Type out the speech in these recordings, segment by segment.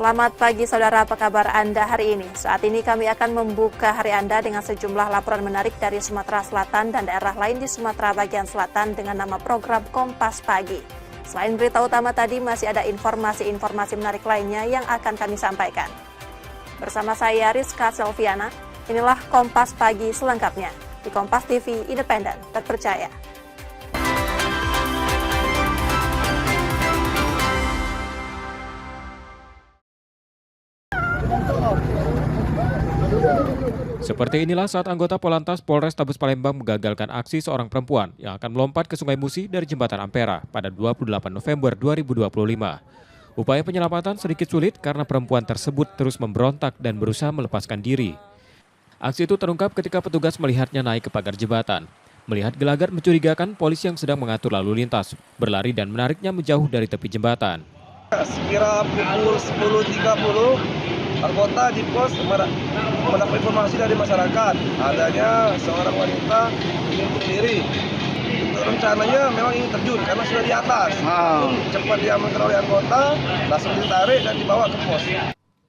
Selamat pagi saudara, apa kabar Anda hari ini? Saat ini kami akan membuka hari Anda dengan sejumlah laporan menarik dari Sumatera Selatan dan daerah lain di Sumatera bagian selatan dengan nama program Kompas Pagi. Selain berita utama tadi, masih ada informasi-informasi menarik lainnya yang akan kami sampaikan. Bersama saya Rizka Selviana, inilah Kompas Pagi selengkapnya di Kompas TV Independen, terpercaya. Seperti inilah saat anggota Polantas Polrestabes Palembang menggagalkan aksi seorang perempuan yang akan melompat ke Sungai Musi dari Jembatan Ampera pada 28 November 2025. Upaya penyelamatan sedikit sulit karena perempuan tersebut terus memberontak dan berusaha melepaskan diri. Aksi itu terungkap ketika petugas melihatnya naik ke pagar jembatan. Melihat gelagat mencurigakan, polisi yang sedang mengatur lalu lintas berlari dan menariknya menjauh dari tepi jembatan. Sekira pukul 10.30, anggota di pos mendapat informasi dari masyarakat adanya seorang wanita ingin bunuh diri. Rencananya memang ingin terjun karena sudah di atas. Cepat diamankan oleh anggota, langsung ditarik dan dibawa ke pos.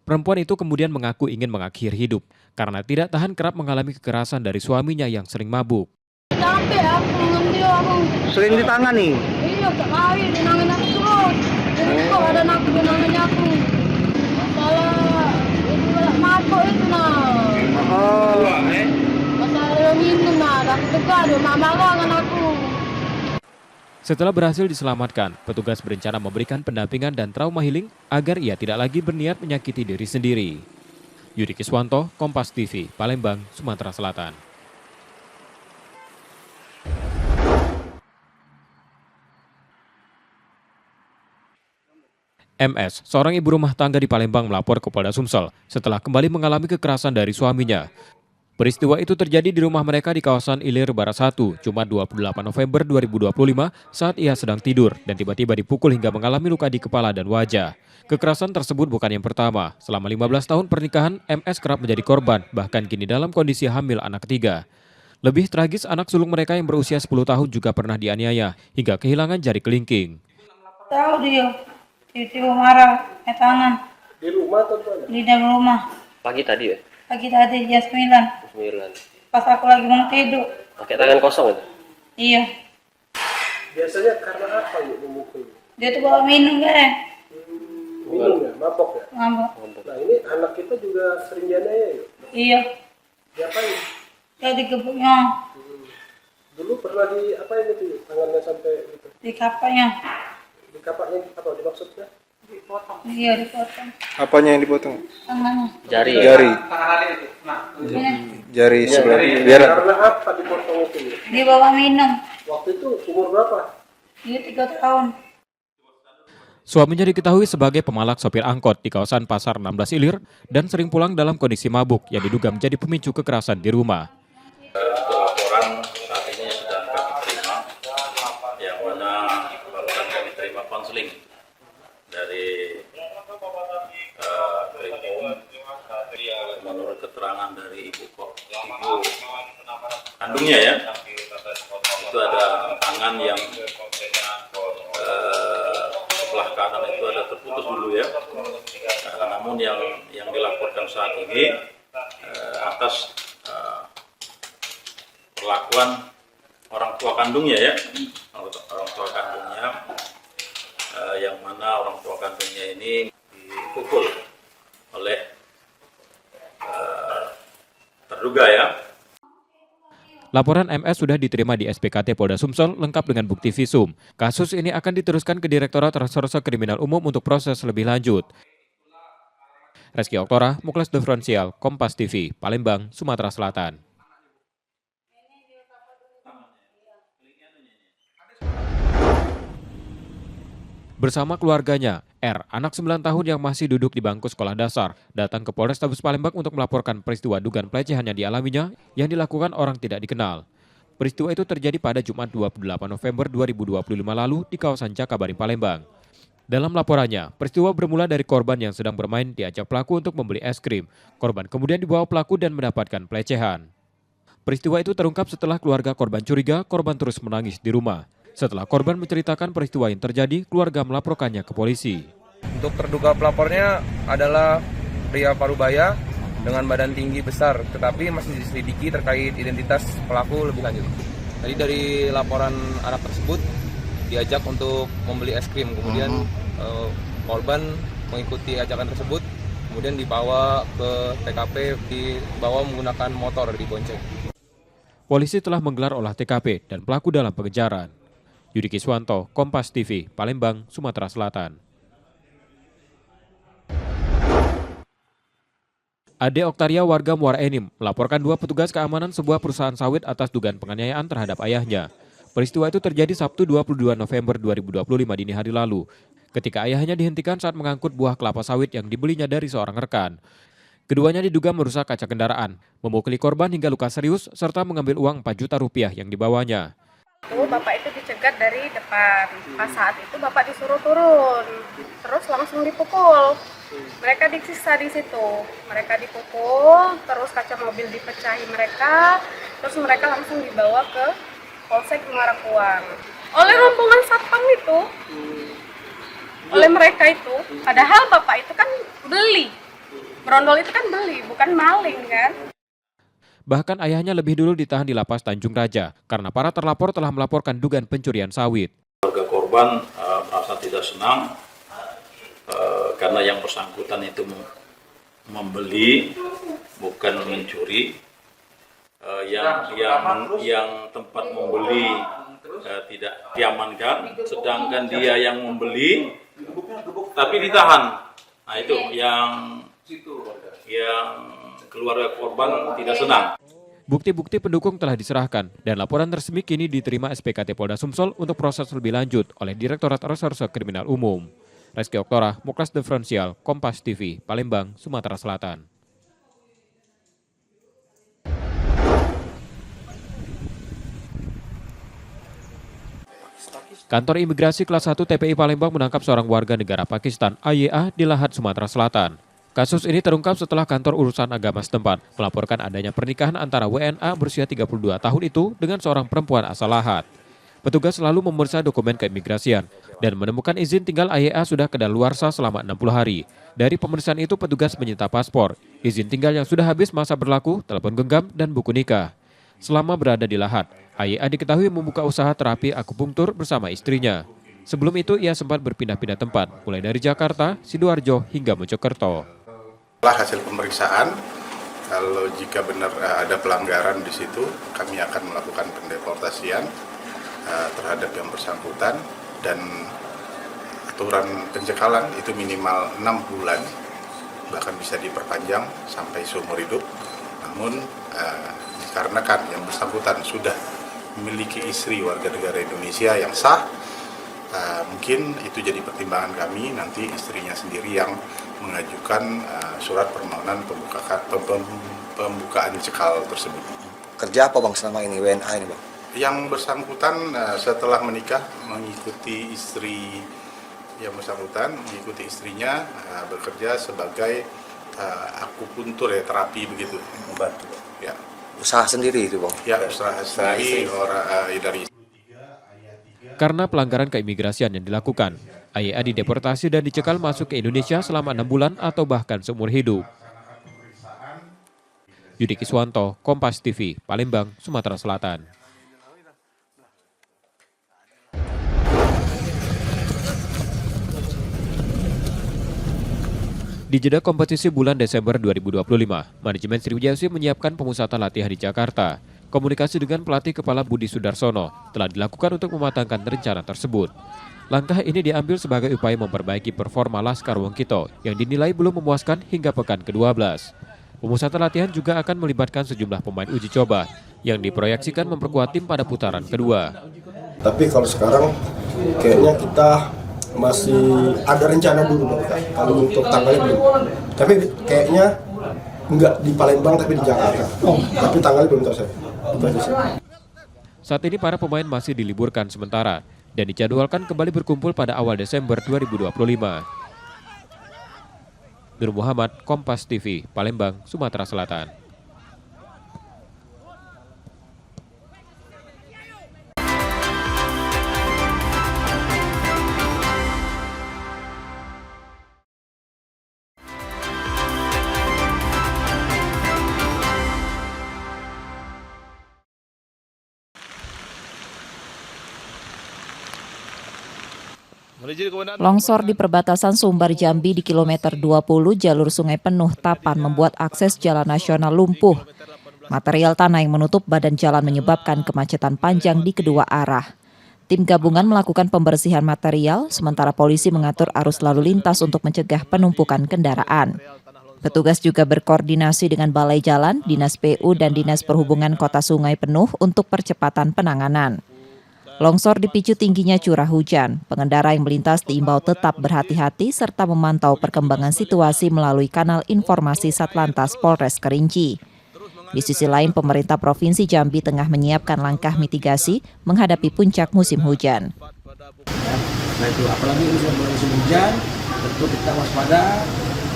Perempuan itu kemudian mengaku ingin mengakhiri hidup karena tidak tahan kerap mengalami kekerasan dari suaminya yang sering mabuk. Capek aku, ngendi aku. Sering ditangani? Iya, sekali dinangin aku terus. Jadi kok ada naku dinangin aku. Masalah itu balak mabuk itu nah. Masalah minum nah, aku tegar, mama dengan aku. Setelah berhasil diselamatkan, petugas berencana memberikan pendampingan dan trauma healing agar ia tidak lagi berniat menyakiti diri sendiri. Yudi Kiswanto, Kompas TV, Palembang, Sumatera Selatan. MS, seorang ibu rumah tangga di Palembang melapor ke Polda Sumsel setelah kembali mengalami kekerasan dari suaminya. Peristiwa itu terjadi di rumah mereka di kawasan Ilir Barat 1, Jumat 28 November 2025 saat ia sedang tidur dan tiba-tiba dipukul hingga mengalami luka di kepala dan wajah. Kekerasan tersebut bukan yang pertama. Selama 15 tahun pernikahan, MS kerap menjadi korban, bahkan kini dalam kondisi hamil anak ketiga. Lebih tragis, anak sulung mereka yang berusia 10 tahun juga pernah dianiaya hingga kehilangan jari kelingking. Tahu dia, tiba-tiba marah, tangan. Di rumah atau di Di dalam rumah. Pagi tadi ya? Pagi tadi jam 9. 9. Pas aku lagi mau tidur. Pakai tangan kosong itu? Iya. Biasanya karena apa ya memukul? Dia tuh bawa minum kan. Minum ya, mabok ya. Ngambek. Nah ini anak kita juga sering dianiaya ya? Iya. Diapain? Dia digebuknya. Dulu pernah diapain itu tangannya sampai gitu? Di kapaknya. Di kapaknya apa dimaksudnya? Iya, dipotong. Apanya yang dipotong? Tangannya. Jari. Jari. Ini. Jari sebelah. Biar Karena apa dipotong itu ya? Dia bawa minum. Waktu itu umur berapa? Dia 3 tahun. Suaminya diketahui sebagai pemalak sopir angkot di kawasan Pasar 16 Ilir dan sering pulang dalam kondisi mabuk yang diduga menjadi pemicu kekerasan di rumah. Untuk laporan saat ini sedang kami terima, yang mana barusan kami terima konseling dari Krimum. Menurut keterangan dari ibu kandungnya ya, itu ada tangan yang sebelah kanan itu ada terputus dulu ya. Namun yang dilaporkan saat ini atas perlakuan orang tua kandungnya ya, orang tua kandungnya yang mana orang tua kandungnya ini dipukul oleh terduga ya. Laporan MS sudah diterima di SPKT Polda Sumsel lengkap dengan bukti visum. Kasus ini akan diteruskan ke Direktorat Reserse Kriminal Umum untuk proses lebih lanjut. Reski Oktora, Muklas Diferensial, Kompas TV, Palembang, Sumatera Selatan. Bersama keluarganya, R, anak 9 tahun yang masih duduk di bangku sekolah dasar, datang ke Polrestabes Palembang untuk melaporkan peristiwa dugaan pelecehan yang dialaminya yang dilakukan orang tidak dikenal. Peristiwa itu terjadi pada Jumat 28 November 2025 lalu di kawasan Jakabaring, Palembang. Dalam laporannya, peristiwa bermula dari korban yang sedang bermain diajak pelaku untuk membeli es krim. Korban kemudian dibawa pelaku dan mendapatkan pelecehan. Peristiwa itu terungkap setelah keluarga korban curiga korban terus menangis di rumah. Setelah korban menceritakan peristiwa yang terjadi, keluarga melaporkannya ke polisi. Untuk terduga pelapornya adalah pria Parubaya dengan badan tinggi besar, tetapi masih diselidiki terkait identitas pelaku lebih lanjut. Tadi dari laporan anak tersebut diajak untuk membeli es krim, kemudian korban mengikuti ajakan tersebut, kemudian dibawa ke TKP, dibawa menggunakan motor, dibonceng. Polisi telah menggelar olah TKP dan pelaku dalam pengejaran. Yudi Kiswanto, Kompas TV, Palembang, Sumatera Selatan. Ade Oktaria warga Muara Enim melaporkan 2 petugas keamanan sebuah perusahaan sawit atas dugaan penganiayaan terhadap ayahnya. Peristiwa itu terjadi Sabtu 22 November 2025 dini hari lalu, ketika ayahnya dihentikan saat mengangkut buah kelapa sawit yang dibelinya dari seorang rekan. Keduanya diduga merusak kaca kendaraan, memukuli korban hingga luka serius, serta mengambil uang 4 juta rupiah yang dibawanya. Bapak itu dicegat dari depan. Pas saat itu bapak disuruh turun, terus langsung dipukul. Mereka disiksa di situ. Mereka dipukul, terus kaca mobil dipecahi mereka, terus mereka langsung dibawa ke Polsek Muara Kuang. Oleh rombongan satpam itu, oleh mereka itu, padahal bapak itu kan beli. Berondol itu kan beli, bukan maling kan. Bahkan ayahnya lebih dulu ditahan di lapas Tanjung Raja karena para terlapor telah melaporkan dugaan pencurian sawit. Keluarga korban merasa tidak senang karena yang bersangkutan itu membeli, bukan mencuri. Yang tempat membeli tidak diamankan, sedangkan dia yang membeli tapi ditahan. Nah itu yang keluarga korban tidak senang. Bukti-bukti pendukung telah diserahkan dan laporan resmi kini diterima SPKT Polda Sumsel untuk proses lebih lanjut oleh Direktorat Reserse Kriminal Umum. Reski Oktora, Muklas Diferensial, Kompas TV, Palembang, Sumatera Selatan. Kantor Imigrasi Kelas 1 TPI Palembang menangkap seorang warga negara Pakistan, AYA, di Lahat, Sumatera Selatan. Kasus ini terungkap setelah kantor urusan agama setempat melaporkan adanya pernikahan antara WNA berusia 32 tahun itu dengan seorang perempuan asal Lahat. Petugas selalu memeriksa dokumen keimigrasian dan menemukan izin tinggal AYA sudah kadaluarsa selama 60 hari. Dari pemeriksaan itu petugas menyita paspor, izin tinggal yang sudah habis masa berlaku, telepon genggam, dan buku nikah. Selama berada di Lahat, AYA diketahui membuka usaha terapi akupunktur bersama istrinya. Sebelum itu ia sempat berpindah-pindah tempat, mulai dari Jakarta, Sidoarjo, hingga Mojokerto. Setelah hasil pemeriksaan, kalau jika benar ada pelanggaran di situ, kami akan melakukan pendeportasian terhadap yang bersangkutan, dan aturan pencekalan itu minimal 6 bulan, bahkan bisa diperpanjang sampai seumur hidup. Namun dikarenakan yang bersangkutan sudah memiliki istri warga negara Indonesia yang sah, mungkin itu jadi pertimbangan kami, nanti istrinya sendiri yang mengajukan surat permohonan pembukaan cekal tersebut. Kerja apa bang selama ini WNA ini bang? Yang bersangkutan setelah menikah mengikuti istri yang bersangkutan, mengikuti istrinya bekerja sebagai akupuntur ya, terapi begitu, membantu. Ya. Usaha sendiri itu bang? Ya, usaha sendiri dari. Karena pelanggaran keimigrasian yang dilakukan, AYA dideportasi dan dicekal masuk ke Indonesia selama 6 bulan atau bahkan seumur hidup. Yudi Kiswanto, Kompas TV, Palembang, Sumatera Selatan. Di jeda kompetisi bulan Desember 2025, manajemen Sriwijaya FC menyiapkan pemusatan latihan di Jakarta. Komunikasi dengan pelatih kepala Budi Sudarsono telah dilakukan untuk mematangkan rencana tersebut. Langkah ini diambil sebagai upaya memperbaiki performa Laskar Wongkito yang dinilai belum memuaskan hingga pekan ke-12. Pemusatan latihan juga akan melibatkan sejumlah pemain uji coba yang diproyeksikan memperkuat tim pada putaran kedua. Tapi kalau sekarang kayaknya kita masih ada rencana dulu Bang. Kalau untuk tanggalnya belum. Tapi kayaknya enggak di Palembang tapi di Jakarta. Tapi tanggalnya belum tahu saya. Saat ini para pemain masih diliburkan sementara dan dijadwalkan kembali berkumpul pada awal Desember 2025. Nur Muhammad, Kompas TV, Palembang, Sumatera Selatan. Longsor di perbatasan Sumbar Jambi di kilometer 20 jalur Sungai Penuh Tapan membuat akses jalan nasional lumpuh. Material tanah yang menutup badan jalan menyebabkan kemacetan panjang di kedua arah. Tim gabungan melakukan pembersihan material, sementara polisi mengatur arus lalu lintas untuk mencegah penumpukan kendaraan. Petugas juga berkoordinasi dengan Balai Jalan, Dinas PU, dan Dinas Perhubungan Kota Sungai Penuh untuk percepatan penanganan. Longsor dipicu tingginya curah hujan. Pengendara yang melintas diimbau tetap berhati-hati serta memantau perkembangan situasi melalui kanal informasi Satlantas Polres Kerinci. Di sisi lain, pemerintah Provinsi Jambi tengah menyiapkan langkah mitigasi menghadapi puncak musim hujan. Nah itu, apalagi musim hujan, tentu kita waspada,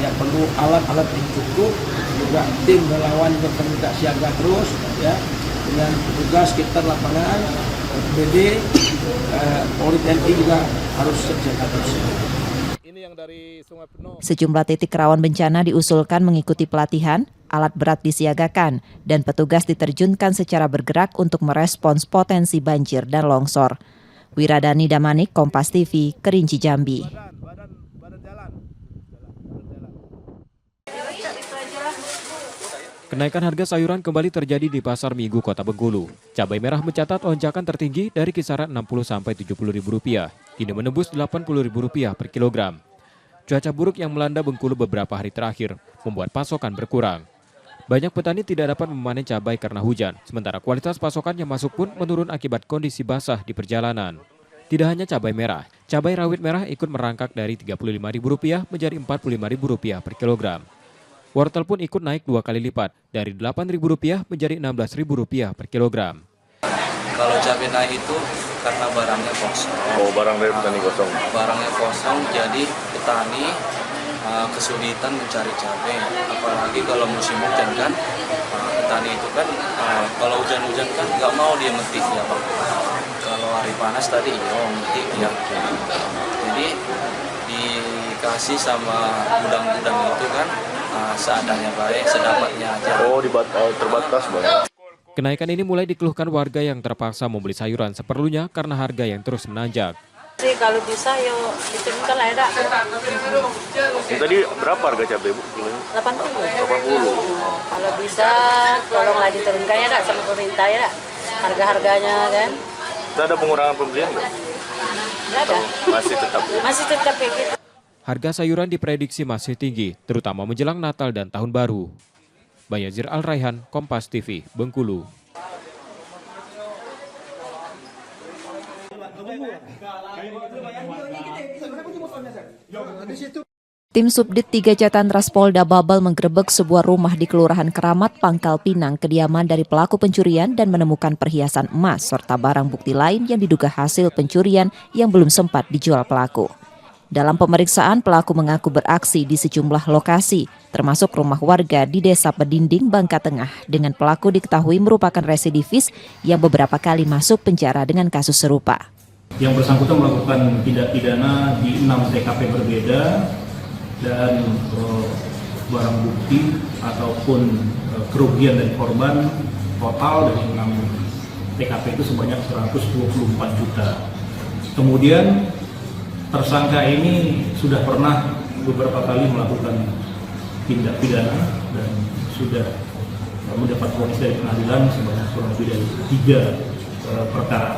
ya perlu alat-alat yang cukup, juga tim relawan juga siaga terus, ya dengan petugas sekitar lapangan, BD, Polri TNI juga harus siaga terus. Sejumlah titik rawan bencana diusulkan mengikuti pelatihan, alat berat disiagakan, dan petugas diterjunkan secara bergerak untuk merespons potensi banjir dan longsor. Wiradani Damanik, Kompas TV, Kerinci Jambi. Kenaikan harga sayuran kembali terjadi di Pasar Minggu Kota Bengkulu. Cabai merah mencatat lonjakan tertinggi dari kisaran Rp60-Rp70.000, kini menembus Rp80.000 per kilogram. Cuaca buruk yang melanda Bengkulu beberapa hari terakhir membuat pasokan berkurang. Banyak petani tidak dapat memanen cabai karena hujan, sementara kualitas pasokan yang masuk pun menurun akibat kondisi basah di perjalanan. Tidak hanya cabai merah, cabai rawit merah ikut merangkak dari Rp35.000 menjadi Rp45.000 per kilogram. Wortel pun ikut naik 2 kali lipat, dari Rp8.000 menjadi Rp16.000 per kilogram. Kalau cabai naik itu karena barangnya kosong. Oh, barang dari petani kosong. Barangnya kosong, jadi petani kesulitan mencari cabai. Apalagi kalau musim hujan kan, petani itu kan kalau hujan-hujan kan nggak mau dia metik ya. Kalau hari panas tadi metik ya. Jadi dikasih sama gudang-gudang itu kan seadanya baik, sedapatnya aja. Oh, terbatas Bang. Kenaikan ini mulai dikeluhkan warga yang terpaksa membeli sayuran seperlunya karena harga yang terus menanjak. Sih kalau bisa yuk diturunkan lah ya. Ini tadi berapa harga cabai Bu? 80. 80. Kalau bisa tolonglah diturunkan ya sama pemerintah ya. Harga-harganya kan. Tidak ada pengurangan pembelian nggak? Nggak ada. Masih tetap kayak gitu. Harga sayuran diprediksi masih tinggi, terutama menjelang Natal dan Tahun Baru. Bayazir Al-Raihan, Kompas TV, Bengkulu. Tim Subdit 3 Jatantras Polda Babel menggerebek sebuah rumah di Kelurahan Keramat, Pangkal Pinang, kediaman dari pelaku pencurian dan menemukan perhiasan emas serta barang bukti lain yang diduga hasil pencurian yang belum sempat dijual pelaku. Dalam pemeriksaan, pelaku mengaku beraksi di sejumlah lokasi, termasuk rumah warga di Desa Pedinding, Bangka Tengah, dengan pelaku diketahui merupakan residivis yang beberapa kali masuk penjara dengan kasus serupa. Yang bersangkutan melakukan tindak pidana di 6 TKP berbeda dan barang bukti ataupun kerugian dari korban total dari 6 TKP itu sebanyak 124 juta. Kemudian tersangka ini sudah pernah beberapa kali melakukan tindak pidana dan sudah mendapat vonis dari pengadilan sebanyak kurang lebih dari 3 perkara.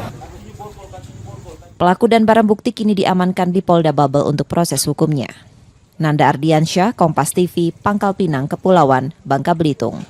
Pelaku dan barang bukti kini diamankan di Polda Babel untuk proses hukumnya. Nanda Ardiansyah, Kompas TV, Pangkal Pinang, Kepulauan, Bangka Belitung.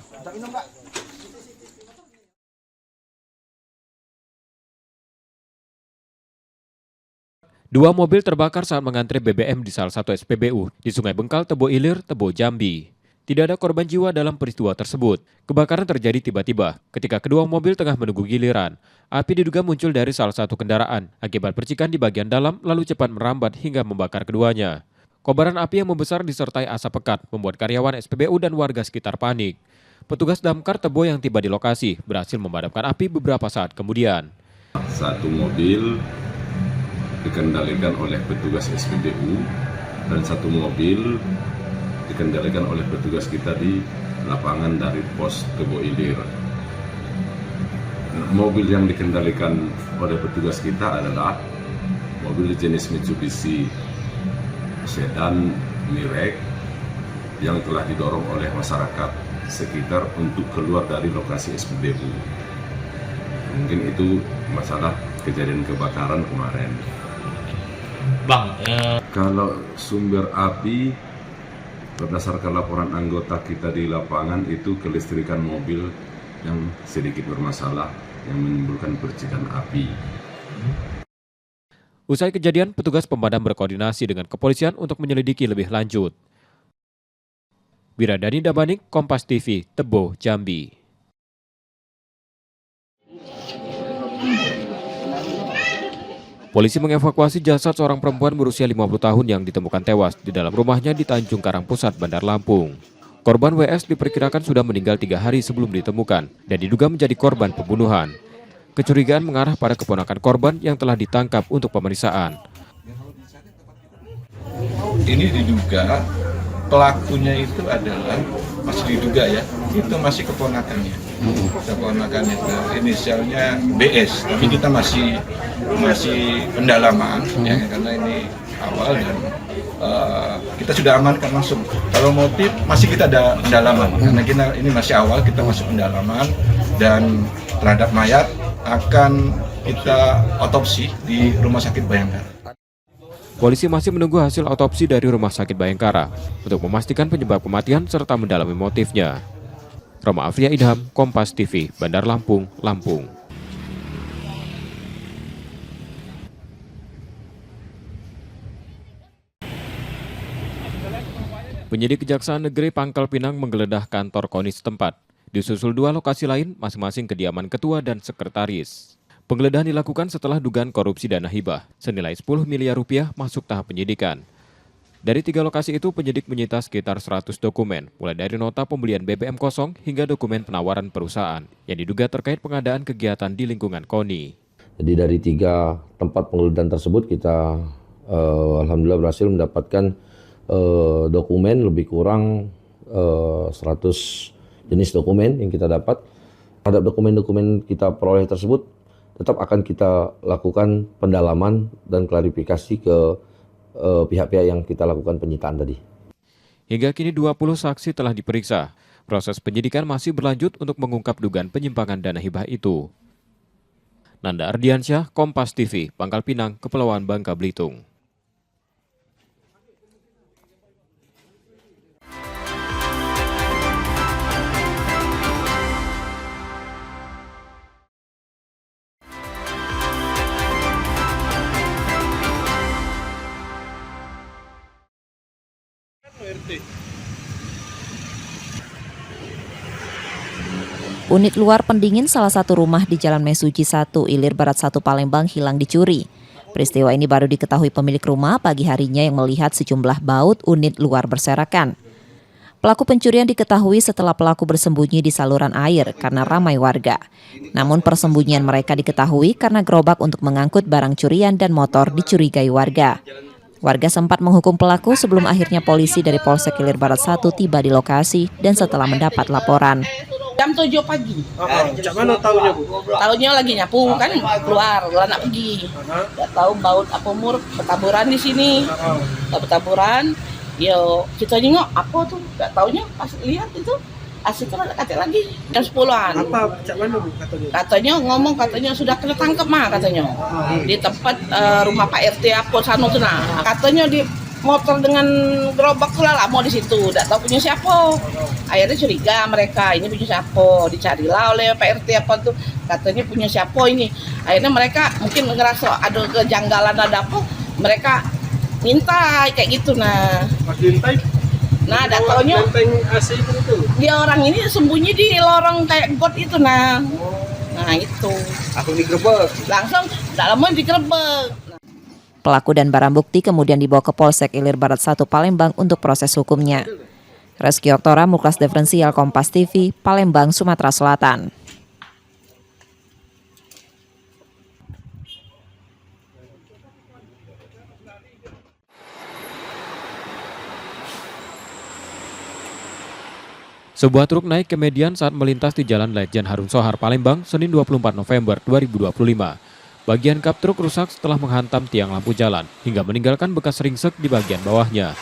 Dua mobil terbakar saat mengantre BBM di salah satu SPBU di Sungai Bengkal, Tebo Ilir, Tebo Jambi. Tidak ada korban jiwa dalam peristiwa tersebut. Kebakaran terjadi tiba-tiba ketika kedua mobil tengah menunggu giliran. Api diduga muncul dari salah satu kendaraan akibat percikan di bagian dalam lalu cepat merambat hingga membakar keduanya. Kobaran api yang membesar disertai asap pekat membuat karyawan SPBU dan warga sekitar panik. Petugas damkar Tebo yang tiba di lokasi berhasil memadamkan api beberapa saat kemudian. Satu mobil dikendalikan oleh petugas SPBU dan satu mobil dikendalikan oleh petugas kita di lapangan dari pos Tebo Ilir. Mobil yang dikendalikan oleh petugas kita adalah mobil jenis Mitsubishi sedan Mirek yang telah didorong oleh masyarakat sekitar untuk keluar dari lokasi SPBU. Mungkin itu masalah kejadian kebakaran kemarin. Bang, kalau sumber api berdasarkan laporan anggota kita di lapangan itu kelistrikan mobil yang sedikit bermasalah yang menimbulkan percikan api. Usai kejadian, petugas pemadam berkoordinasi dengan kepolisian untuk menyelidiki lebih lanjut. Wiradani Dabanik, Kompas TV, Tebo, Jambi. Polisi mengevakuasi jasad seorang perempuan berusia 50 tahun yang ditemukan tewas di dalam rumahnya di Tanjung Karang Pusat, Bandar Lampung. Korban WS diperkirakan sudah meninggal 3 hari sebelum ditemukan dan diduga menjadi korban pembunuhan. Kecurigaan mengarah pada keponakan korban yang telah ditangkap untuk pemeriksaan. Ini diduga pelakunya itu adalah, masih diduga ya, itu masih keponakannya. Keponakannya itu inisialnya BS, tapi kita masih pendalaman ya, karena ini awal dan kita sudah amankan langsung. Kalau motif masih kita ada pendalaman, karena ini masih awal, kita masih pendalaman dan terhadap mayat akan kita otopsi di Rumah Sakit Bayangkara. Polisi masih menunggu hasil otopsi dari Rumah Sakit Bayangkara untuk memastikan penyebab kematian serta mendalami motifnya. Roma Afria Idham, Kompas TV, Bandar Lampung, Lampung. Penyidik Kejaksaan Negeri Pangkal Pinang menggeledah kantor KONI setempat. Disusul 2 lokasi lain, masing-masing kediaman ketua dan sekretaris. Penggeledahan dilakukan setelah dugaan korupsi dana hibah senilai 10 miliar rupiah masuk tahap penyidikan. Dari 3 lokasi itu, penyidik menyita sekitar 100 dokumen, mulai dari nota pembelian BBM kosong hingga dokumen penawaran perusahaan yang diduga terkait pengadaan kegiatan di lingkungan KONI. Jadi dari 3 tempat penggeledahan tersebut kita alhamdulillah berhasil mendapatkan dokumen lebih kurang 100 jenis dokumen yang kita dapat. Terhadap dokumen-dokumen kita peroleh tersebut tetap akan kita lakukan pendalaman dan klarifikasi ke pihak-pihak yang kita lakukan penyitaan tadi. Hingga kini 20 saksi telah diperiksa. Proses penyidikan masih berlanjut untuk mengungkap dugaan penyimpangan dana hibah itu. Nanda Ardiansyah, Kompas TV, Pangkal Pinang, Kepulauan Bangka Belitung. Unit luar pendingin salah satu rumah di Jalan Mesuji 1, Ilir Barat 1, Palembang hilang dicuri. Peristiwa ini baru diketahui pemilik rumah pagi harinya yang melihat sejumlah baut unit luar berserakan. Pelaku pencurian diketahui setelah pelaku bersembunyi di saluran air karena ramai warga. Namun persembunyian mereka diketahui karena gerobak untuk mengangkut barang curian dan motor dicurigai warga. Warga sempat menghukum pelaku sebelum akhirnya polisi dari Polsek Ilir Barat 1 tiba di lokasi dan setelah mendapat laporan. Jam 7 pagi. Cak mana tahunya, Bu? Tahunya lagi nyapu kan keluar nak pergi. Enggak tahu baut apa mur bertaburan di sini. Bertaburan. Yo kita nengok apa tuh? Enggak tahunya pas lihat itu asik kan kata lagi jam 10-an. Apa cak mana, Bu, katanya? Katanya sudah kena tangkap katanya. Di tempat rumah Pak RT apa sana tuh nah. Katanya di motor dengan gerobak tuh lah mau di situ, enggak tahu punya siapa. Akhirnya curiga mereka, ini punya siapa, dicarilah oleh Pak RT apa tuh, katanya punya siapa ini. Akhirnya mereka mungkin ngerasa ada kejanggalan ada apa, mereka minta kayak gitu nah. Nah, enggak taunya dia orang ini sembunyi di lorong kayak got itu nah. Nah itu. Aku digerebek. Langsung enggak lama digerebek. Pelaku dan barang bukti kemudian dibawa ke Polsek Ilir Barat 1 Palembang untuk proses hukumnya. Reski Oktora, Muklas Diferensial, Kompas TV, Palembang, Sumatera Selatan. Sebuah truk naik ke median saat melintas di Jalan Lejen Harun Sohar, Palembang, Senin 24 November 2025. Bagian kap truk rusak setelah menghantam tiang lampu jalan hingga meninggalkan bekas ringsek di bagian bawahnya.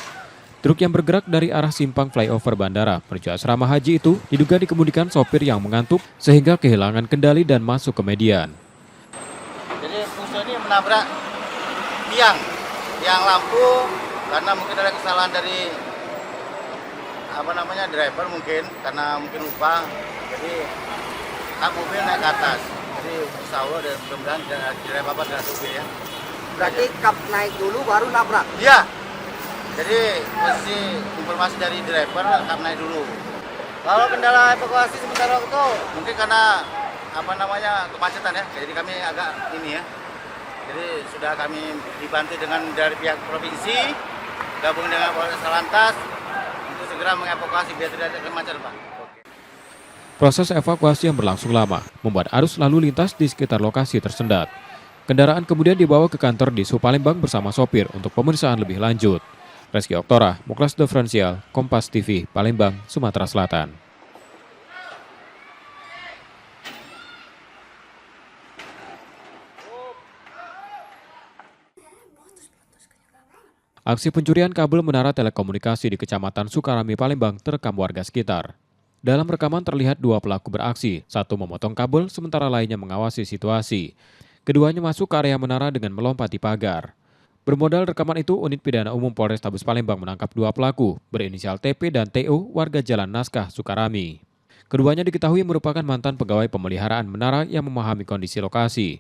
Truk yang bergerak dari arah simpang flyover bandara menuju asrama haji itu diduga dikemudikan sopir yang mengantuk sehingga kehilangan kendali dan masuk ke median. Jadi musuh ini menabrak tiang lampu karena mungkin ada kesalahan dari driver mungkin karena mungkin lupa. Jadi kap mobil naik ke atas. Jadi insya Allah dan mudah-mudahan tidak apa-apa dengan sopir ya. Berarti kap naik dulu baru nabrak? Iya. Jadi posisi informasi dari driver kap naik dulu. Kalau kendala evakuasi sementara waktu mungkin karena kemacetan ya. Jadi kami agak ini ya. Jadi sudah kami dibantu dari pihak provinsi gabung dengan Polres Lantas untuk segera mengevakuasi biar tidak ada kemacetan, Pak. Proses evakuasi yang berlangsung lama membuat arus lalu lintas di sekitar lokasi tersendat. Kendaraan kemudian dibawa ke kantor Dishub Palembang bersama sopir untuk pemeriksaan lebih lanjut. Reski Oktora, Muklas Diferensial, Kompas TV, Palembang, Sumatera Selatan. Aksi pencurian kabel menara telekomunikasi di Kecamatan Sukarami, Palembang terekam warga sekitar. Dalam rekaman terlihat dua pelaku beraksi, satu memotong kabel sementara lainnya mengawasi situasi. Keduanya masuk ke area menara dengan melompati pagar. Bermodal rekaman itu, Unit Pidana Umum Polrestabes Palembang menangkap dua pelaku berinisial TP dan TO warga Jalan Naskah, Sukarami. Keduanya diketahui merupakan mantan pegawai pemeliharaan menara yang memahami kondisi lokasi.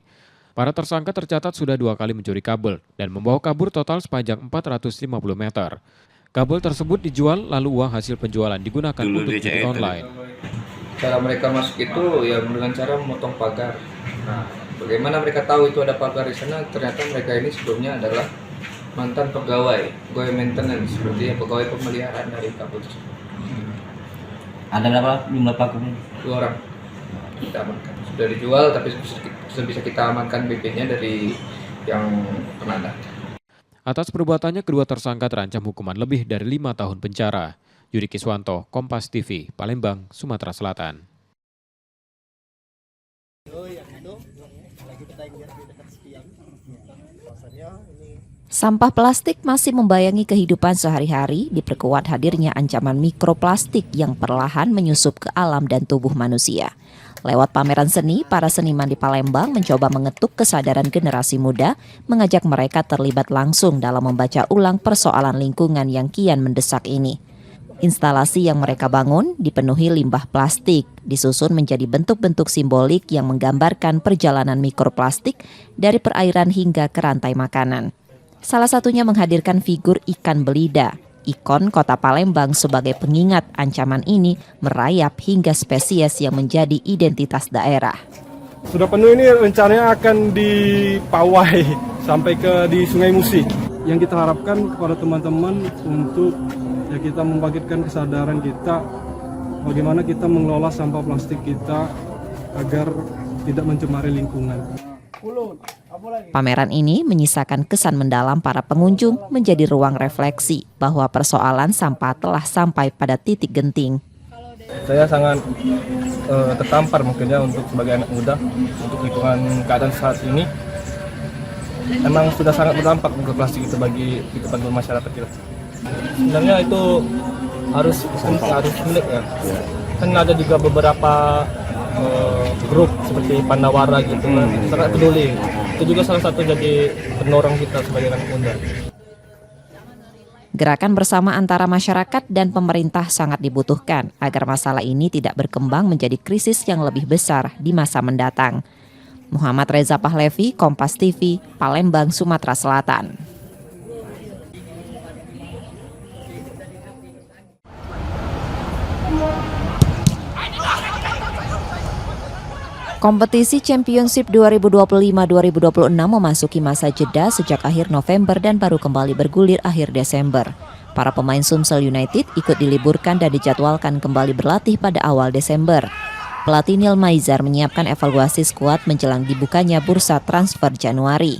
Para tersangka tercatat sudah 2 kali mencuri kabel dan membawa kabur total sepanjang 450 meter. Kabel tersebut dijual lalu uang hasil penjualan digunakan untuk judi online. Cara mereka masuk itu ya dengan cara memotong pagar. Nah, bagaimana mereka tahu itu ada pagar di sana? Ternyata mereka ini sebelumnya adalah mantan pegawai maintenance, seperti pegawai pemeliharaan dari kabel tersebut. Ada berapa jumlah pelaku? 2 orang kita amankan. Sudah dijual tapi sudah bisa kita amankan BP-nya dari yang penanda. Atas perbuatannya, kedua tersangka terancam hukuman lebih dari 5 tahun penjara. Yuri Kiswanto, Kompas TV, Palembang, Sumatera Selatan. Sampah plastik masih membayangi kehidupan sehari-hari, diperkuat hadirnya ancaman mikroplastik yang perlahan menyusup ke alam dan tubuh manusia. Lewat pameran seni, para seniman di Palembang mencoba mengetuk kesadaran generasi muda, mengajak mereka terlibat langsung dalam membaca ulang persoalan lingkungan yang kian mendesak ini. Instalasi yang mereka bangun dipenuhi limbah plastik, disusun menjadi bentuk-bentuk simbolik yang menggambarkan perjalanan mikroplastik dari perairan hingga ke rantai makanan. Salah satunya menghadirkan figur ikan belida, ikon kota Palembang sebagai pengingat ancaman ini merayap hingga spesies yang menjadi identitas daerah. Sudah penuh ini rencananya akan dipawai sampai di Sungai Musi. Yang kita harapkan kepada teman-teman untuk kita membangkitkan kesadaran kita bagaimana kita mengelola sampah plastik kita agar tidak mencemari lingkungan. Pameran ini menyisakan kesan mendalam para pengunjung menjadi ruang refleksi bahwa persoalan sampah telah sampai pada titik genting. Saya sangat tertampar mungkinnya untuk sebagai anak muda untuk lingkungan keadaan saat ini. Memang sudah sangat berdampak mikroplastik itu bagi kehidupan masyarakat kita. Sebenarnya itu harus milik ya. Kan ada juga beberapa grup seperti Pandawara gitu kan, sangat peduli. Itu juga salah satu jadi pendorong kita sebagai anak muda. Gerakan bersama antara masyarakat dan pemerintah sangat dibutuhkan agar masalah ini tidak berkembang menjadi krisis yang lebih besar di masa mendatang. Muhammad Reza Pahlevi, Kompas TV, Palembang, Sumatera Selatan. Kompetisi Championship 2025-2026 memasuki masa jeda sejak akhir November dan baru kembali bergulir akhir Desember. Para pemain Sumsel United ikut diliburkan dan dijadwalkan kembali berlatih pada awal Desember. Pelatih Neil Maizar menyiapkan evaluasi skuad menjelang dibukanya bursa transfer Januari.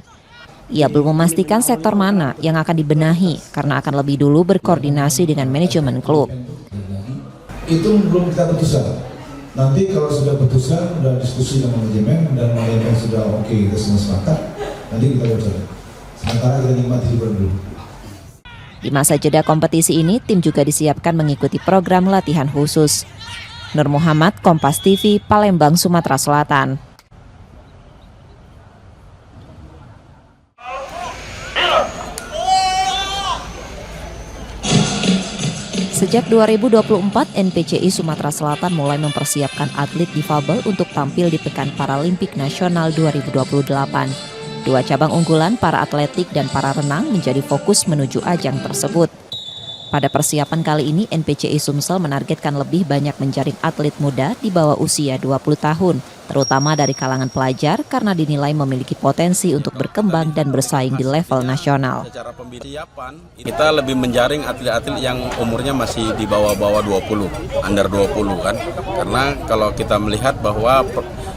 Ia belum memastikan sektor mana yang akan dibenahi karena akan lebih dulu berkoordinasi dengan manajemen klub. Itu belum kita putuskan. Nanti kalau sudah putuskan, sudah diskusi dengan manajemen dan manajemen sudah oke, kita semua sepakat, nanti kita berjalan. Sementara kita nikmati hiburan dulu. Di masa jeda kompetisi ini, tim juga disiapkan mengikuti program latihan khusus. Nur Muhammad, Kompas TV, Palembang, Sumatera Selatan. Sejak 2024, NPCI Sumatera Selatan mulai mempersiapkan atlet difabel untuk tampil di Pekan Paralimpik Nasional 2028. Dua cabang unggulan, para atletik dan para renang, menjadi fokus menuju ajang tersebut. Pada persiapan kali ini, NPCI Sumsel menargetkan lebih banyak menjaring atlet muda di bawah usia 20 tahun, terutama dari kalangan pelajar karena dinilai memiliki potensi untuk berkembang dan bersaing di level nasional. Secara persiapan, kita lebih menjaring atlet-atlet yang umurnya masih di bawah-bawah 20, under 20 kan. Karena kalau kita melihat bahwa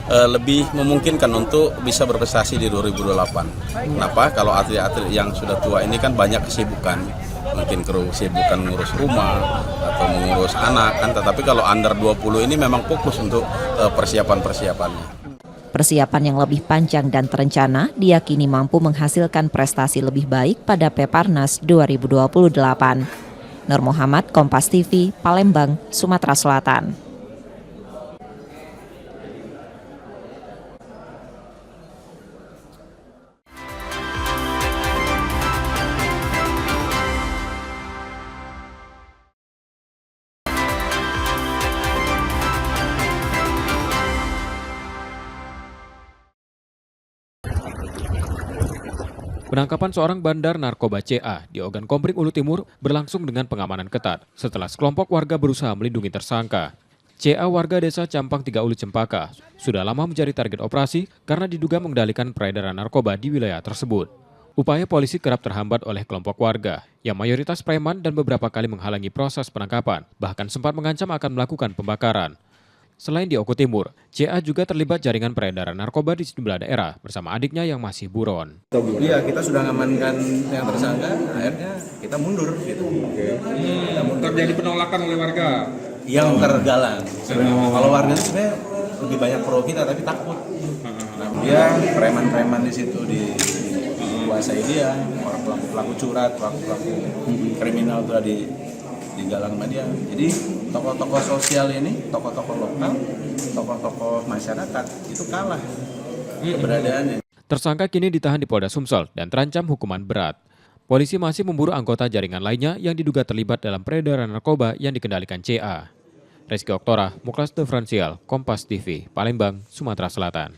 lebih memungkinkan untuk bisa berprestasi di 2028. Kenapa? Kalau atlet-atlet yang sudah tua ini kan banyak kesibukan. Mungkin kesibukan mengurus rumah atau mengurus anak kan, tetapi kalau under 20 ini memang fokus untuk persiapan-persiapannya. Persiapan yang lebih panjang dan terencana diyakini mampu menghasilkan prestasi lebih baik pada Peparnas 2028. Nur Muhammad, Kompas TV, Palembang, Sumatera Selatan. Penangkapan seorang bandar narkoba CA di Ogan Komering, Ulu Timur berlangsung dengan pengamanan ketat setelah sekelompok warga berusaha melindungi tersangka. CA warga desa Campang 3 Ulu Cempaka sudah lama menjadi target operasi karena diduga mengendalikan peredaran narkoba di wilayah tersebut. Upaya polisi kerap terhambat oleh kelompok warga yang mayoritas preman dan beberapa kali menghalangi proses penangkapan, bahkan sempat mengancam akan melakukan pembakaran. Selain di Oku Timur, CA juga terlibat jaringan peredaran narkoba di sejumlah daerah bersama adiknya yang masih buron. Iya, kita sudah mengamankan yang tersangka, akhirnya kita mundur gitu. Terjadi penolakan oleh warga? Yang tergalang. Kalau warga itu sebenarnya lebih banyak pro kita tapi takut. Nah, dia preman-preman di situ dikuasai dia, orang pelaku curat, pelaku kriminal itu digalang sama dia. Jadi tokoh-tokoh sosial ini, tokoh-tokoh lokal, tokoh-tokoh masyarakat itu kalah keberadaannya. Tersangka kini ditahan di Polda Sumsel dan terancam hukuman berat. Polisi masih memburu anggota jaringan lainnya yang diduga terlibat dalam peredaran narkoba yang dikendalikan CA. Reski Oktora, Muklas Diferensial, Kompas TV, Palembang, Sumatera Selatan.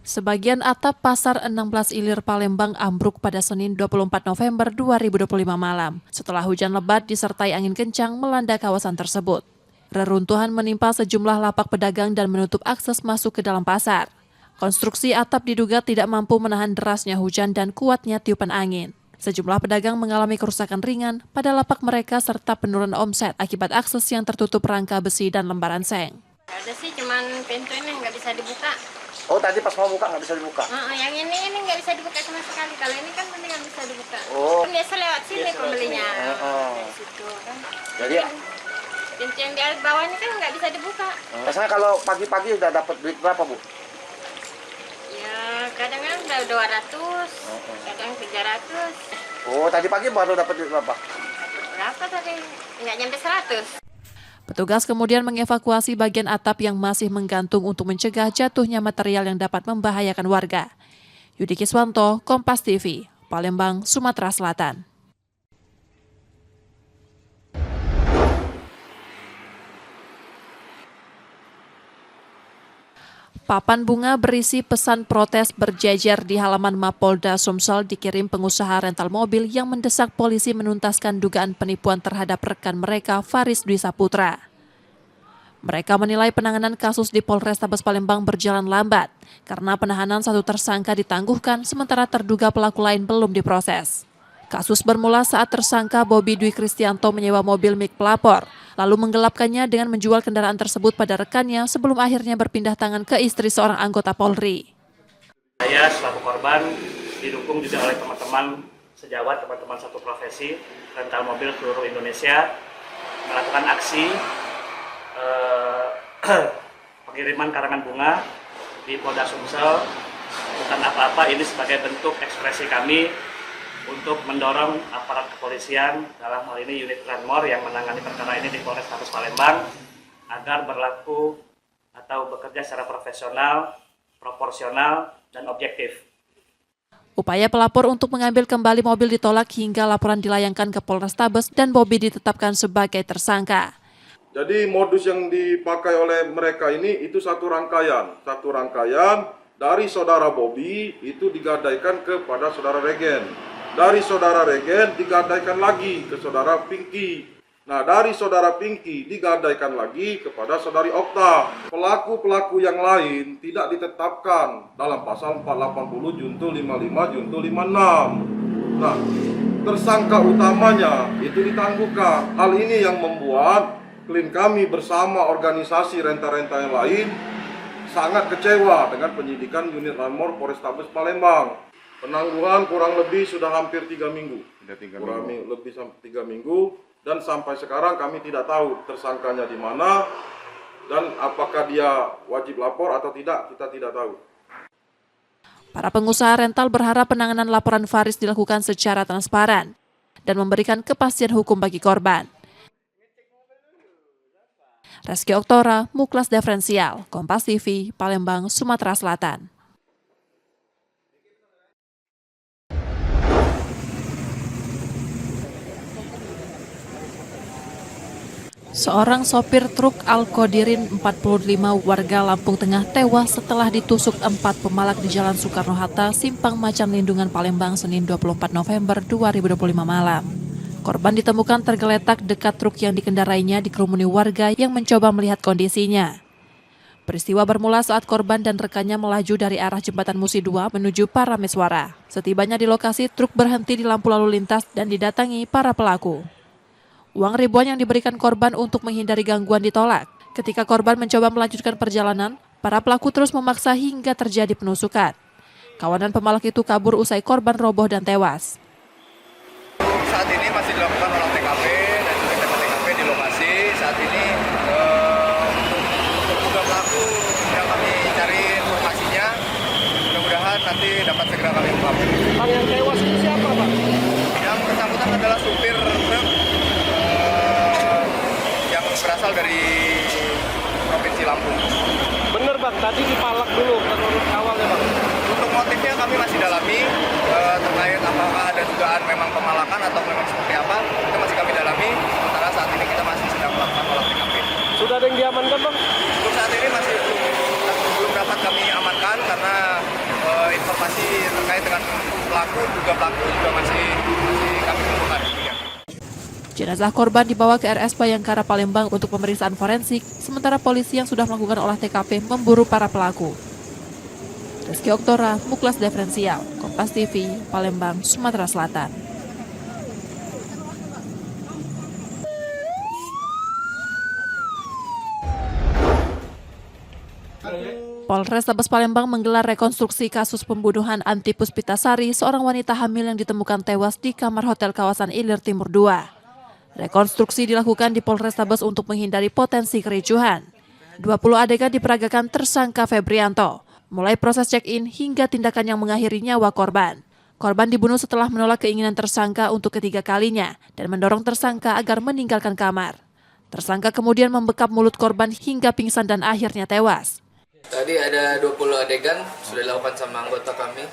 Sebagian atap Pasar 16 Ilir Palembang ambruk pada Senin 24 November 2025 malam setelah hujan lebat disertai angin kencang melanda kawasan tersebut. Reruntuhan menimpa sejumlah lapak pedagang dan menutup akses masuk ke dalam pasar. Konstruksi atap diduga tidak mampu menahan derasnya hujan dan kuatnya tiupan angin. Sejumlah pedagang mengalami kerusakan ringan pada lapak mereka serta penurunan omset akibat akses yang tertutup rangka besi dan lembaran seng. Ada sih, cuman pintu ini nggak bisa dibuka. Oh, tadi pas mau buka nggak bisa dibuka? Yang ini nggak bisa dibuka sama sekali. Kalau ini kan mendingan bisa dibuka. Oh. Biasa lewat sini pembelinya. Dari situ kan. Jadi pintu yang di bawah ini kan nggak bisa dibuka. Biasanya kalau pagi-pagi udah dapat duit berapa, Bu? Ya, kadang kan udah 200, kadang 300. Oh, tadi pagi baru dapat duit berapa? Berapa tadi? Nggak nyampe 100. Petugas kemudian mengevakuasi bagian atap yang masih menggantung untuk mencegah jatuhnya material yang dapat membahayakan warga. Yudi Kiswanto, Kompas TV, Palembang, Sumatera Selatan. Papan bunga berisi pesan protes berjejer di halaman Mapolda Sumsel dikirim pengusaha rental mobil yang mendesak polisi menuntaskan dugaan penipuan terhadap rekan mereka Faris Dwi Saputra. Mereka menilai penanganan kasus di Polrestabes Palembang berjalan lambat karena penahanan satu tersangka ditangguhkan sementara terduga pelaku lain belum diproses. Kasus bermula saat tersangka Bobi Dwi Kristianto menyewa mobil milik pelapor, lalu menggelapkannya dengan menjual kendaraan tersebut pada rekannya sebelum akhirnya berpindah tangan ke istri seorang anggota Polri. Saya selaku korban didukung juga oleh teman-teman sejawat teman-teman satu profesi rental mobil seluruh Indonesia melakukan aksi pengiriman karangan bunga di Polda Sumsel. Bukan apa-apa, ini sebagai bentuk ekspresi kami untuk mendorong aparat kepolisian, dalam hal ini unit Lanmor yang menangani perkara ini di Polrestabes Palembang, agar berlaku atau bekerja secara profesional, proporsional, dan objektif. Upaya pelapor untuk mengambil kembali mobil ditolak hingga laporan dilayangkan ke Polrestabes dan Bobby ditetapkan sebagai tersangka. Jadi modus yang dipakai oleh mereka ini itu satu rangkaian dari saudara Bobby itu digadaikan kepada saudara Regen. Dari saudara Regen digadaikan lagi ke saudara Pinky. Nah, dari saudara Pinky digadaikan lagi kepada saudari Okta. Pelaku-pelaku yang lain tidak ditetapkan dalam pasal 480 junto 55 junto 56. Nah, tersangka utamanya itu ditangguhkan. Hal ini yang membuat klien kami bersama organisasi renta-renta yang lain sangat kecewa dengan penyidikan unit Lanmor Polrestabes Palembang. Penangguhan kurang lebih sudah hampir 3 minggu. Lebih sampai 3 minggu. Dan sampai sekarang kami tidak tahu tersangkanya di mana dan apakah dia wajib lapor atau tidak, kita tidak tahu. Para pengusaha rental berharap penanganan laporan Faris dilakukan secara transparan dan memberikan kepastian hukum bagi korban. Reski Oktora, Muklas Diferensial, Kompas TV, Palembang, Sumatera Selatan. Seorang sopir truk Al-Qodirin 45 warga Lampung Tengah tewas setelah ditusuk 4 pemalak di Jalan Soekarno-Hatta, Simpang Macan Lindungan, Palembang, Senin 24 November 2025 malam. Korban ditemukan tergeletak dekat truk yang dikendarainya dikerumuni warga yang mencoba melihat kondisinya. Peristiwa bermula saat korban dan rekannya melaju dari arah Jembatan Musi 2 menuju Parameswara. Setibanya di lokasi, truk berhenti di lampu lalu lintas dan didatangi para pelaku. Uang ribuan yang diberikan korban untuk menghindari gangguan ditolak. Ketika korban mencoba melanjutkan perjalanan, para pelaku terus memaksa hingga terjadi penusukan. Kawanan pemalak itu kabur usai korban roboh dan tewas. Saat ini masih dilakukan olah TKP dan juga TKP di lokasi. Saat ini untuk terduga pelaku yang kami cari informasinya, mudah-mudahan nanti dapat segera kami ungkap. Bang, yang tewas itu siapa, Bang? Yang bersangkutan adalah supir truk yang berasal dari Provinsi Lampung. Bener, Bang, tadi dipalak dulu menurut awalnya, Bang. Untuk motifnya kami masih dalami, terkait apakah ada dugaan memang pemalakan atau memang seperti apa, itu masih kami dalami. Sementara saat ini kita masih sedang melakukan olah TKP. Sudah ada yang diamankan, Bang? Untuk saat ini masih belum dapat kami amankan karena informasi terkait dengan pelaku juga masih kami kumpulkan. Jenazah korban dibawa ke RS Bayangkara Palembang untuk pemeriksaan forensik, sementara polisi yang sudah melakukan olah TKP memburu para pelaku. Reski Oktora, Muklas Diferensial, Kompas TV, Palembang, Sumatera Selatan. Polrestabes Palembang menggelar rekonstruksi kasus pembunuhan Anti Puspitasari, seorang wanita hamil yang ditemukan tewas di kamar hotel kawasan Ilir Timur 2. Rekonstruksi dilakukan di Polrestabes untuk menghindari potensi kericuhan. 20 adegan diperagakan tersangka Febrianto, mulai proses check-in hingga tindakan yang mengakhiri nyawa korban. Korban dibunuh setelah menolak keinginan tersangka untuk ketiga kalinya dan mendorong tersangka agar meninggalkan kamar. Tersangka kemudian membekap mulut korban hingga pingsan dan akhirnya tewas. Tadi ada 20 adegan sudah dilakukan sama anggota kami.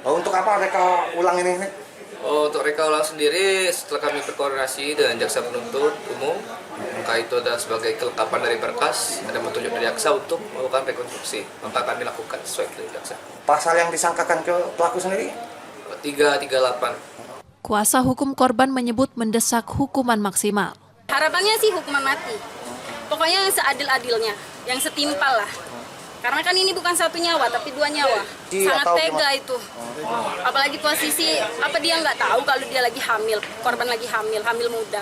Untuk apa reka ulang ini? Untuk reka ulang sendiri setelah kami berkoordinasi dengan jaksa penuntut umum, maka itu adalah sebagai kelengkapan dari berkas, ada petunjuk dari jaksa untuk melakukan rekonstruksi, maka kami lakukan sesuai dari jaksa. Pasal yang disangkakan ke pelaku sendiri? 338. Kuasa hukum korban menyebut mendesak hukuman maksimal. Harapannya sih hukuman mati. Pokoknya yang seadil-adilnya, yang setimpal lah. Karena kan ini bukan satu nyawa, tapi 2 nyawa. Sangat tega itu. Apalagi posisi, dia nggak tahu kalau dia lagi hamil, korban lagi hamil muda.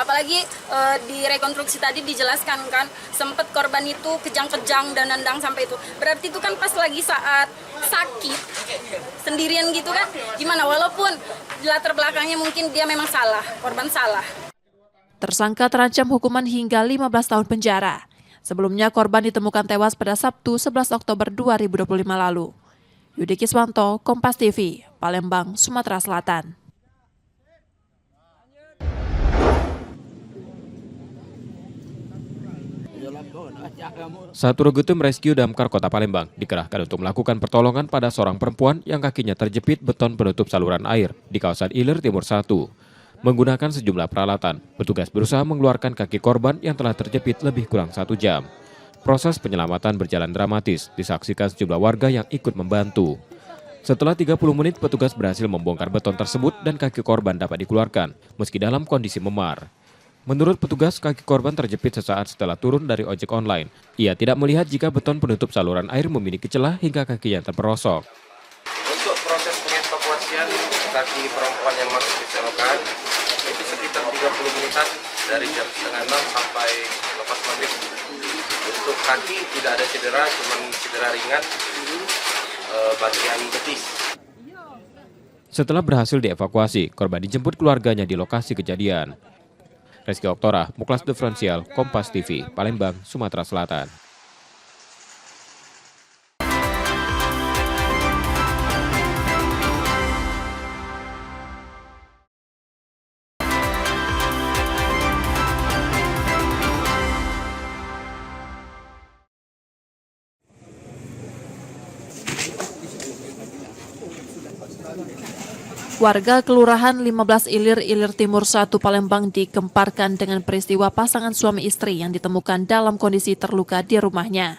Apalagi di rekonstruksi tadi dijelaskan kan, sempat korban itu kejang-kejang dan nendang sampai itu. Berarti itu kan pas lagi saat sakit, sendirian gitu kan. Gimana, walaupun latar belakangnya mungkin dia memang salah, korban salah. Tersangka terancam hukuman hingga 15 tahun penjara. Sebelumnya korban ditemukan tewas pada Sabtu 11 Oktober 2025 lalu. Yudi Kiswanto, Kompas TV, Palembang, Sumatera Selatan. Satuan Tim Rescue Damkar Kota Palembang dikerahkan untuk melakukan pertolongan pada seorang perempuan yang kakinya terjepit beton penutup saluran air di kawasan Ilir Timur 1. Menggunakan sejumlah peralatan, petugas berusaha mengeluarkan kaki korban yang telah terjepit lebih kurang 1 jam. Proses penyelamatan berjalan dramatis, disaksikan sejumlah warga yang ikut membantu. Setelah 30 menit, petugas berhasil membongkar beton tersebut dan kaki korban dapat dikeluarkan, meski dalam kondisi memar. Menurut petugas, kaki korban terjepit sesaat setelah turun dari ojek online. Ia tidak melihat jika beton penutup saluran air memiliki celah hingga kakinya terperosok. Untuk proses pengevakuasian kaki perempuan yang masuk di selokan, itu sekitar 30 menitan dari jam setengah 6 sampai lepas maghrib. Untuk kaki tidak ada cedera, cuma cedera ringan bagian betis. Setelah berhasil dievakuasi, korban dijemput keluarganya di lokasi kejadian. Rizky Oktora, Muklas Diferensial, Kompas TV, Palembang, Sumatera Selatan. Warga Kelurahan 15 Ilir, Ilir Timur 1 Palembang dikemparkan dengan peristiwa pasangan suami istri yang ditemukan dalam kondisi terluka di rumahnya.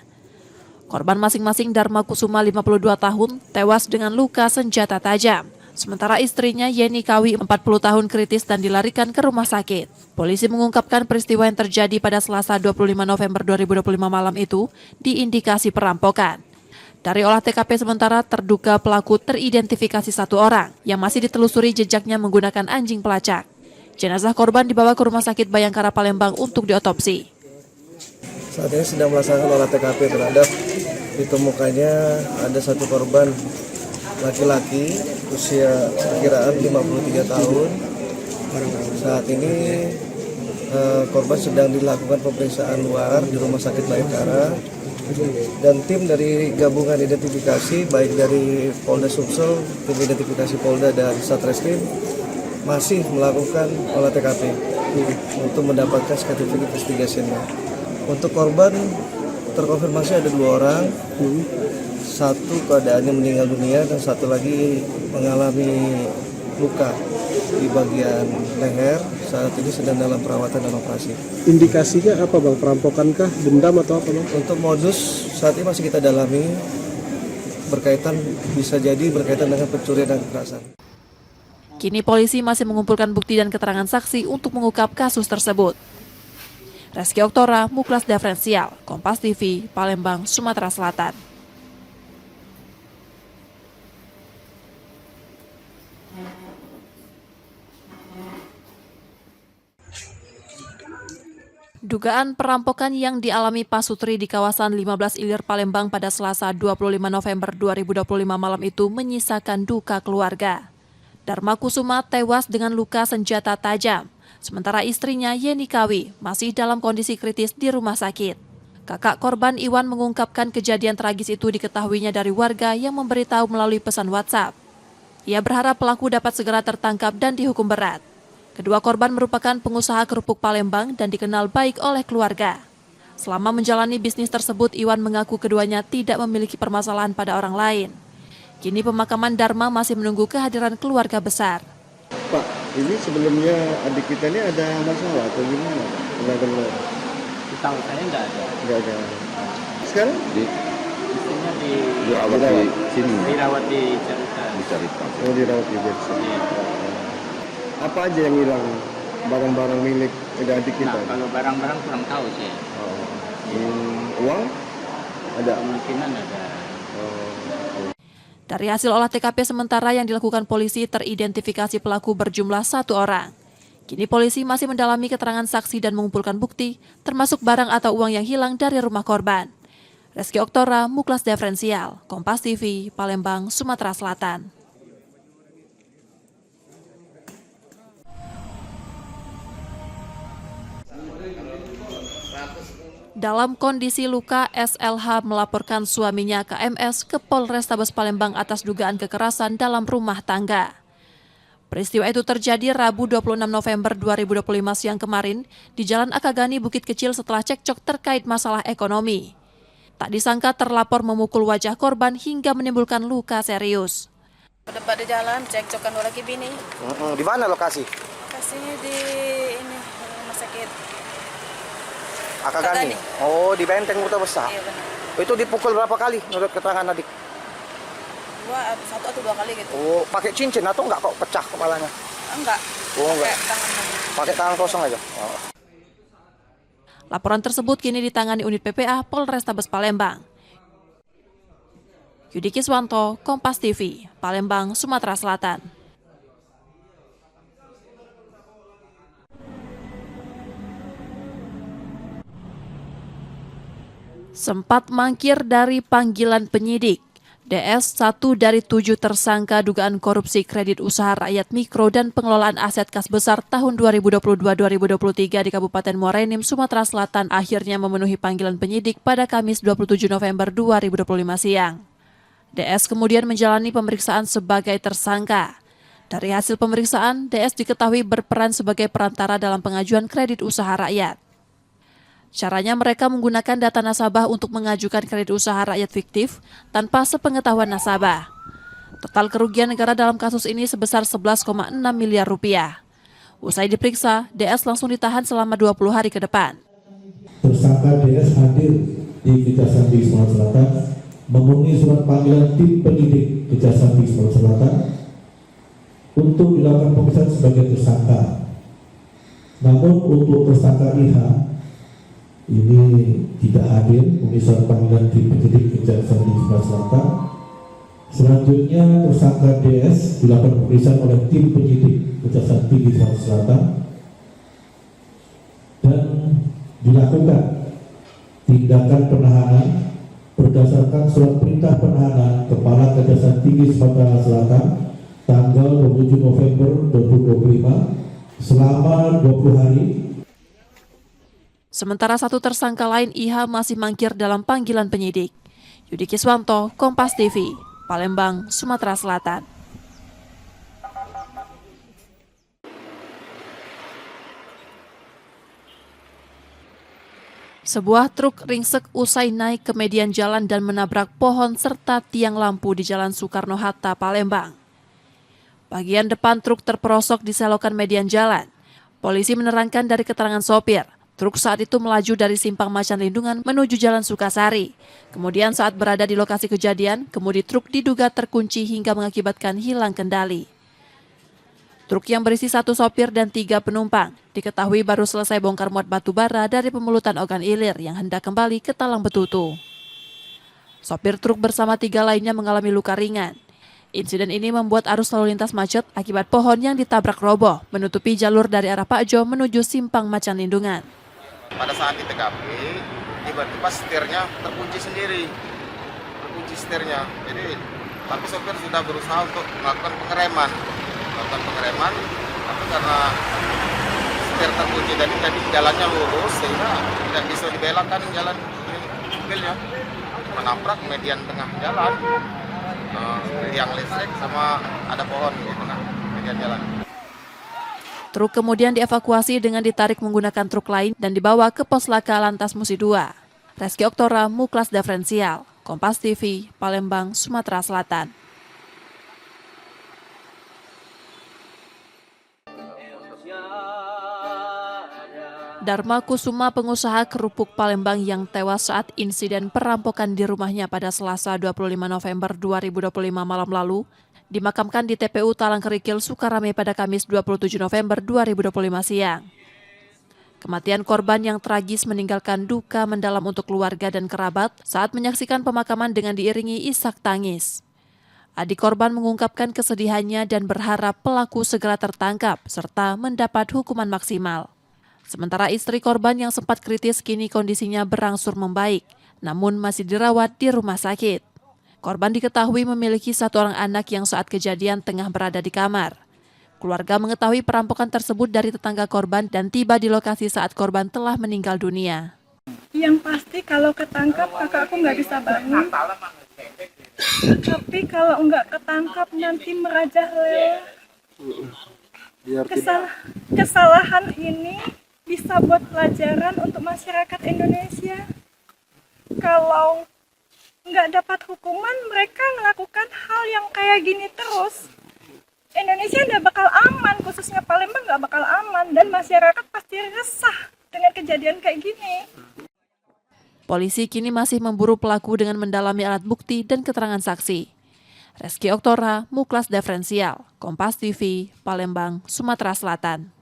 Korban masing-masing Dharma Kusuma 52 tahun tewas dengan luka senjata tajam. Sementara istrinya Yeni Kawi 40 tahun kritis dan dilarikan ke rumah sakit. Polisi mengungkapkan peristiwa yang terjadi pada Selasa 25 November 2025 malam itu diindikasi perampokan. Dari olah TKP sementara, terduga pelaku teridentifikasi 1 orang yang masih ditelusuri jejaknya menggunakan anjing pelacak. Jenazah korban dibawa ke Rumah Sakit Bayangkara Palembang untuk diotopsi. Saat ini sedang melaksanakan olah TKP terhadap ditemukannya ada 1 korban laki-laki usia perkiraan 53 tahun. Saat ini korban sedang dilakukan pemeriksaan luar di Rumah Sakit Bayangkara. Dan tim dari gabungan identifikasi baik dari Polda Sumsel, tim identifikasi Polda dan Satreskrim masih melakukan olah TKP untuk mendapatkan scientific investigation. Untuk korban terkonfirmasi ada 2 orang, 1 keadaannya meninggal dunia dan 1 lagi mengalami luka di bagian leher. Saat ini sedang dalam perawatan dan operasi. Indikasinya apa Bang? Perampokankah, dendam atau apa Bang? Untuk modus saat ini masih kita dalami, bisa jadi berkaitan dengan pencurian dan kekerasan. Kini polisi masih mengumpulkan bukti dan keterangan saksi untuk mengungkap kasus tersebut. Rizky Oktora, Muklas Diferensial, Kompas TV, Palembang, Sumatera Selatan. Dugaan perampokan yang dialami Pak Sutri di kawasan 15 Ilir Palembang pada Selasa 25 November 2025 malam itu menyisakan duka keluarga. Dharma Kusuma tewas dengan luka senjata tajam, sementara istrinya Yeni Kawi masih dalam kondisi kritis di rumah sakit. Kakak korban Iwan mengungkapkan kejadian tragis itu diketahuinya dari warga yang memberitahu melalui pesan WhatsApp. Ia berharap pelaku dapat segera tertangkap dan dihukum berat. Kedua korban merupakan pengusaha kerupuk Palembang dan dikenal baik oleh keluarga. Selama menjalani bisnis tersebut, Iwan mengaku keduanya tidak memiliki permasalahan pada orang lain. Kini pemakaman Dharma masih menunggu kehadiran keluarga besar. Pak, ini sebelumnya adik kita ini ada masalah atau gimana? Tahu saya nggak ada. Nggak ada. Sekarang? Istrinya dirawat di sini. Dirawat di Cerita. Oh, dirawat di sini. Apa aja yang hilang? Barang-barang milik adik kita? Nah, kalau barang-barang kurang tahu sih. Uang? Ada? Kemungkinan ada. Dari hasil olah TKP sementara yang dilakukan polisi, teridentifikasi pelaku berjumlah 1 orang. Kini polisi masih mendalami keterangan saksi dan mengumpulkan bukti, termasuk barang atau uang yang hilang dari rumah korban. Reski Oktora, Muklas Diferensial, Kompas TV, Palembang, Sumatera Selatan. Dalam kondisi luka, SLH melaporkan suaminya KMS ke Polrestabes Palembang atas dugaan kekerasan dalam rumah tangga. Peristiwa itu terjadi Rabu 26 November 2025 siang kemarin di Jalan Akagani, Bukit Kecil setelah cekcok terkait masalah ekonomi. Tak disangka terlapor memukul wajah korban hingga menimbulkan luka serius. Depan di jalan, cekcokan dua laki bini. Di mana lokasi? Lokasinya di ini rumah sakit. Akagani. Oh, di Benteng Kota Besar. Iya benar. Itu dipukul berapa kali menurut keterangan adik? Satu atau dua kali gitu. Oh, pakai cincin atau enggak kok pecah kepalanya? Enggak. Oh, enggak. Pakai tangan kosong aja. Oh. Laporan tersebut kini ditangani unit PPA Polrestabes Palembang. Yudi Kiswanto, Kompas TV, Palembang, Sumatera Selatan. Sempat mangkir dari panggilan penyidik, DS 1 dari 7 tersangka dugaan korupsi kredit usaha rakyat mikro dan pengelolaan aset kas besar tahun 2022-2023 di Kabupaten Muara Enim, Sumatera Selatan akhirnya memenuhi panggilan penyidik pada Kamis 27 November 2025 siang. DS kemudian menjalani pemeriksaan sebagai tersangka. Dari hasil pemeriksaan, DS diketahui berperan sebagai perantara dalam pengajuan kredit usaha rakyat. Caranya mereka menggunakan data nasabah untuk mengajukan kredit usaha rakyat fiktif tanpa sepengetahuan nasabah. Total kerugian negara dalam kasus ini sebesar 11,6 miliar rupiah. Usai diperiksa, DS langsung ditahan selama 20 hari ke depan. Tersangka DS hadir di Kejaksaan Tinggi Sumatera Selatan memenuhi surat panggilan tim penyidik Kejaksaan Tinggi Sumatera Selatan untuk dilakukan pemeriksaan sebagai tersangka. Namun untuk tersangka IH ini tidak hadir memenuhi surat panggilan tim penyidik Kejaksaan Tinggi Sumatera Selatan. Selanjutnya tersangka DS dilakukan pemeriksaan oleh tim penyidik Kejaksaan Tinggi Sumatera Selatan dan dilakukan tindakan penahanan berdasarkan surat perintah penahanan Kepala Kejaksaan Tinggi Sumatera Selatan tanggal 27 November 2025 selama 20 hari. Sementara satu tersangka lain IH masih mangkir dalam panggilan penyidik. Yudi Kiswanto, Kompas TV, Palembang, Sumatera Selatan. Sebuah truk ringsek usai naik ke median jalan dan menabrak pohon serta tiang lampu di Jalan Soekarno-Hatta, Palembang. Bagian depan truk terperosok di selokan median jalan. Polisi menerangkan dari keterangan sopir, truk saat itu melaju dari simpang Macan Lindungan menuju Jalan Sukasari. Kemudian saat berada di lokasi kejadian, kemudi truk diduga terkunci hingga mengakibatkan hilang kendali. Truk yang berisi 1 sopir dan 3 penumpang diketahui baru selesai bongkar muat batu bara dari pemulutan ogan ilir yang hendak kembali ke Talang Betutu. Sopir truk bersama 3 lainnya mengalami luka ringan. Insiden ini membuat arus lalu lintas macet akibat pohon yang ditabrak roboh menutupi jalur dari arah Pakjo menuju simpang Macan Lindungan. Pada saat di TKP, tiba-tiba setirnya terkunci sendiri. Terkunci setirnya. Jadi, tapi sopir sudah berusaha untuk melakukan pengereman. Tapi karena setir terkunci jadi jalannya lurus sehingga tidak bisa dibelokkan jalan mobilnya. Menabrak median tengah jalan. Yang listrik sama ada pohon di tengah median jalan. Truk kemudian dievakuasi dengan ditarik menggunakan truk lain dan dibawa ke Pos Laka Lantas Musi 2. Reski Oktora, Muklas Diferensial, Kompas TV, Palembang, Sumatera Selatan. Dharma Kusuma, pengusaha kerupuk Palembang yang tewas saat insiden perampokan di rumahnya pada Selasa 25 November 2025 malam lalu, dimakamkan di TPU Talang Kerikil, Sukarame pada Kamis 27 November 2025 siang. Kematian korban yang tragis meninggalkan duka mendalam untuk keluarga dan kerabat saat menyaksikan pemakaman dengan diiringi isak tangis. Adik korban mengungkapkan kesedihannya dan berharap pelaku segera tertangkap serta mendapat hukuman maksimal. Sementara istri korban yang sempat kritis kini kondisinya berangsur membaik, namun masih dirawat di rumah sakit. Korban diketahui memiliki 1 orang anak yang saat kejadian tengah berada di kamar. Keluarga mengetahui perampokan tersebut dari tetangga korban dan tiba di lokasi saat korban telah meninggal dunia. Yang pasti kalau ketangkap kakakku nggak bisa bangun. Tapi kalau nggak ketangkap nanti merajalela. Kesalahan ini bisa buat pelajaran untuk masyarakat Indonesia. Kalau nggak dapat hukuman, mereka melakukan hal yang kayak gini terus. Indonesia nggak bakal aman, khususnya Palembang nggak bakal aman, dan masyarakat pasti resah dengan kejadian kayak gini. Polisi kini masih memburu pelaku dengan mendalami alat bukti dan keterangan saksi. Reski Oktora, Muklas Diferensial, Kompas TV, Palembang, Sumatera Selatan.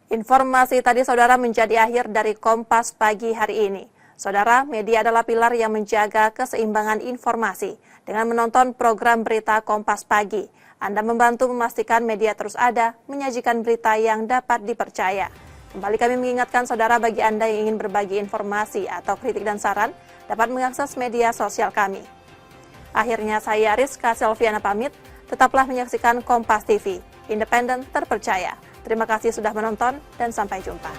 Informasi tadi saudara menjadi akhir dari Kompas pagi hari ini. Saudara, media adalah pilar yang menjaga keseimbangan informasi. Dengan menonton program berita Kompas Pagi, Anda membantu memastikan media terus ada, menyajikan berita yang dapat dipercaya. Kembali kami mengingatkan saudara, bagi Anda yang ingin berbagi informasi atau kritik dan saran, dapat mengakses media sosial kami. Akhirnya saya Rizka Selviana pamit, tetaplah menyaksikan Kompas TV, independen terpercaya. Terima kasih sudah menonton dan sampai jumpa.